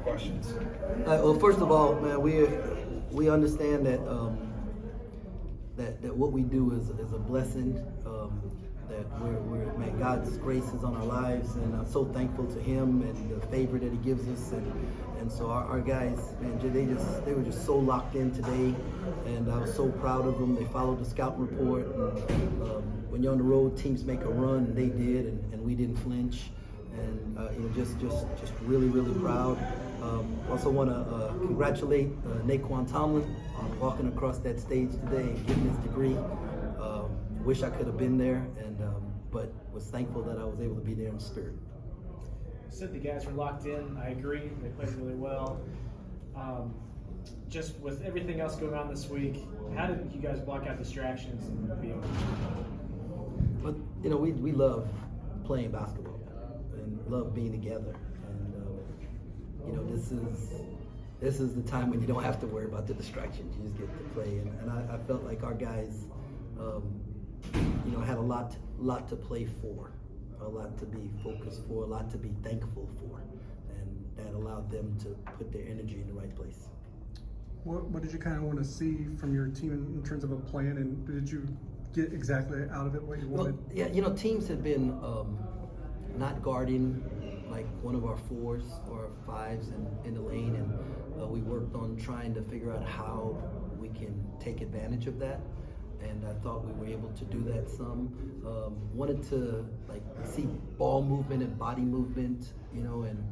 questions. Well, first of all, man, we understand that that what we do is a blessing. That man, God's grace is on our lives, and I'm so thankful to Him and the favor that He gives us, and so our guys, man, they were just so locked in today, and I was so proud of them. They followed the scout report, and when you're on the road, teams make a run, and they did, and we didn't flinch, and just really proud. Also want to congratulate Naquan Tomlin on walking across that stage today and getting his degree. Wish I could have been there, but was thankful that I was able to be there in spirit. You said the guys were locked in. I agree. They played really well. Just with everything else going on this week, how did you guys block out distractions and be able to? But we love playing basketball and love being together, and this is the time when you don't have to worry about the distractions. You just get to play, and I felt like our guys had a lot to play for, a lot to be focused for, a lot to be thankful for, and that allowed them to put their energy in the right place. What did you kind of want to see from your team in terms of a plan, and did you get exactly out of it what you wanted? Well, yeah, teams have been not guarding like one of our fours or fives in the lane, and we worked on trying to figure out how we can take advantage of that. And I thought we were able to do that some. Wanted to see ball movement and body movement, and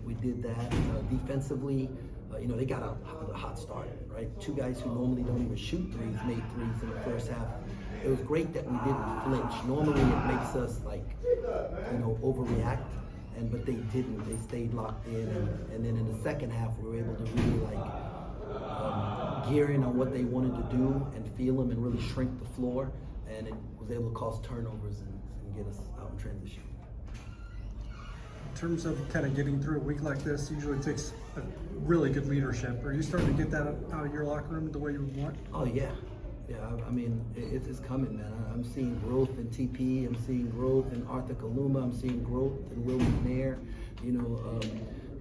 we did that. Defensively, they got a hot start, right? Two guys who normally don't even shoot threes made threes in the first half. It was great that we didn't flinch. Normally it makes us overreact, but they didn't. They stayed locked in, and then in the second half we were able to really gear in on what they wanted to do and feel them and really shrink the floor, and it was able to cause turnovers and get us out in transition. In terms of kind of getting through a week like this, usually it takes a really good leadership. Are you starting to get that out of your locker room the way you would want? Oh yeah. I mean, it's coming, man. I'm seeing growth in TP. I'm seeing growth in Arthur Kaluma. I'm seeing growth in Will McNair.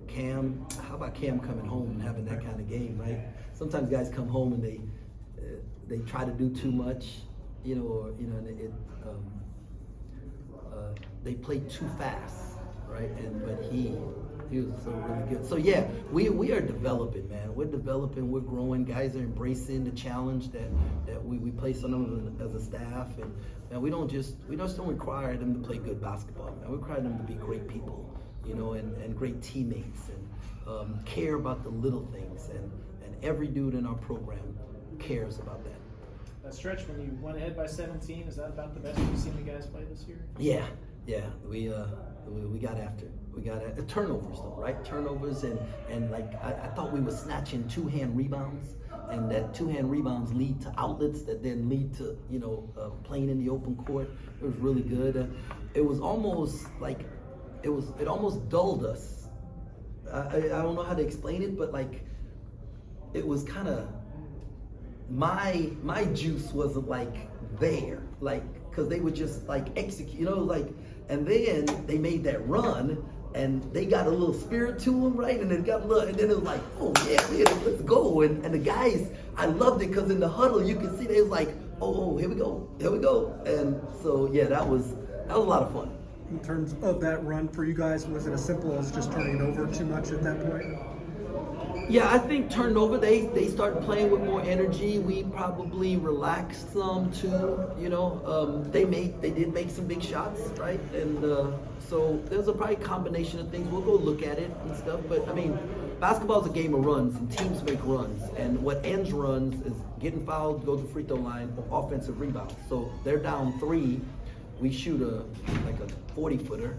Cam, how about Cam coming home and having that kind of game, right? Sometimes guys come home and they try to do too much, they play too fast, right? But he was so really good. So yeah, we are developing, man. We're developing, we're growing. Guys are embracing the challenge that we place on them as a staff, and we just don't require them to play good basketball, man. We require them to be great people, and great teammates, and care about the little things, and every dude in our program cares about that. That stretch when you went ahead by 17, is that about the best you've seen the guys play this year? Yeah, we got after it. We got turnovers though, right? Turnovers and I thought we were snatching two-hand rebounds, and that two-hand rebounds lead to outlets that then lead to playing in the open court. It was really good. It was almost like it almost dulled us. I don't know how to explain it, but it was kind of my juice wasn't there, because they would just execute, and then they made that run and they got a little spirit to them, right? And then it was like, oh yeah, let's go. And the guys, I loved it, because in the huddle you could see they was like, oh, here we go. And so yeah, that was a lot of fun. In terms of that run for you guys, was it as simple as just turning it over too much at that point? Yeah, I think turned over. They started playing with more energy. We probably relaxed some too. They did make some big shots, right? And so there's probably combination of things. We'll go look at it and stuff. But I mean, basketball is a game of runs, and teams make runs. And what ends runs is getting fouled, go to the free throw line, or offensive rebounds. So they're down 3. We shoot a 40-footer.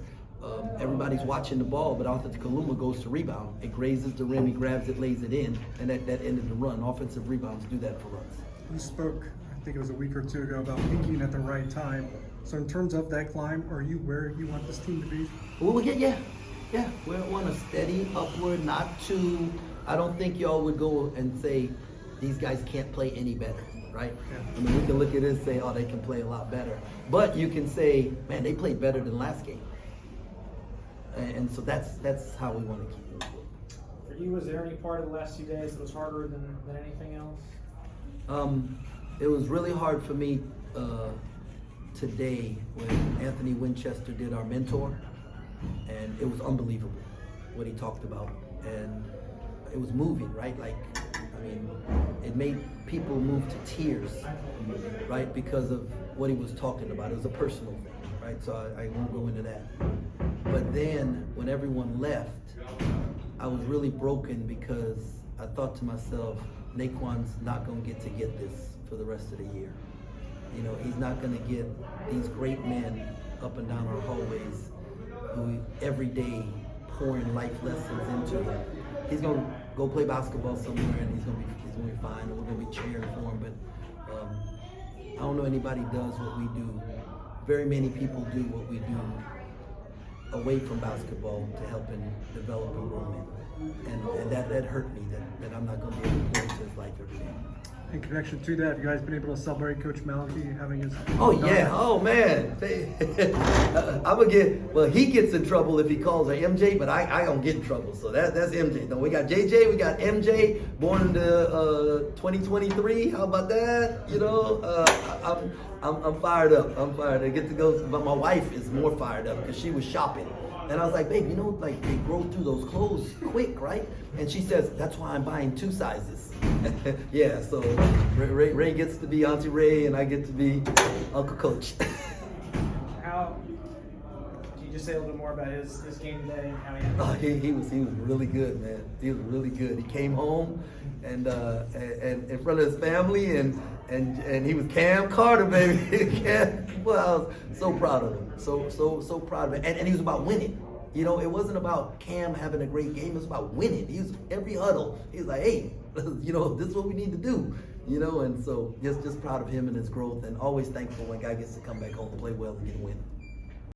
Everybody's watching the ball, but Arthur Kaluma goes to rebound. It grazes the rim, he grabs it, lays it in, and that ended the run. Offensive rebounds do that for us. You spoke, I think it was a week or two ago, about peaking at the right time. So in terms of that climb, are you where you want this team to be? Well, yeah. We're on a steady upward, not too. I don't think y'all would go and say these guys can't play any better, right? Yeah. I mean, we can look at it and say, oh, they can play a lot better. But you can say, man, they played better than last game. And so that's how we want to keep moving. you, was there any part of the last 2 days that was harder than anything else? It was really hard for me today when Anthony Winchester did our mentor, and it was unbelievable what he talked about, and it was moving, right? Like, I mean, it made people move to tears, right? Because of what he was talking about. It was a personal thing, right? So I won't go into that. But then when everyone left, I was really broken because I thought to myself, Naquan's not going to get this for the rest of the year. You know, he's not going to get these great men up and down our hallways who every day pouring life lessons into him. He's going to go play basketball somewhere and he's going to be fine, and we're going to be cheering for him. But I don't know anybody does what we do. Very many people do what we do away from basketball to help and develop and grow men. And that hurt me, that I'm not going to be able to pour into his life every day. In connection to that, have you guys been able to celebrate Coach Maliki having his... Oh yeah, oh man. I'm gonna get, well, he gets in trouble if he calls her MJ, but I don't get in trouble. So that's MJ. No, we got JJ, we got MJ, born in 2023. How about that? You know, I'm fired up. I'm fired. I get to go, but my wife is more fired up because she was shopping. And I was like, babe, you know, like they grow through those clothes quick, right? And she says, that's why I'm buying 2 sizes. Yeah, so Ray gets to be Auntie Ray and I get to be Uncle Coach. How, can you just say a little bit more about his game today and how he had Oh, he was really good, man. He was really good. He came home and in front of his family and he was Cam Carter, baby. Well, I was so proud of him. So proud of him. And he was about winning. You know, it wasn't about Cam having a great game. It was about winning. He was every huddle. He was like, hey, you know, this is what we need to do. You know, and so just proud of him and his growth, and always thankful when a guy gets to come back home and play well and get a win.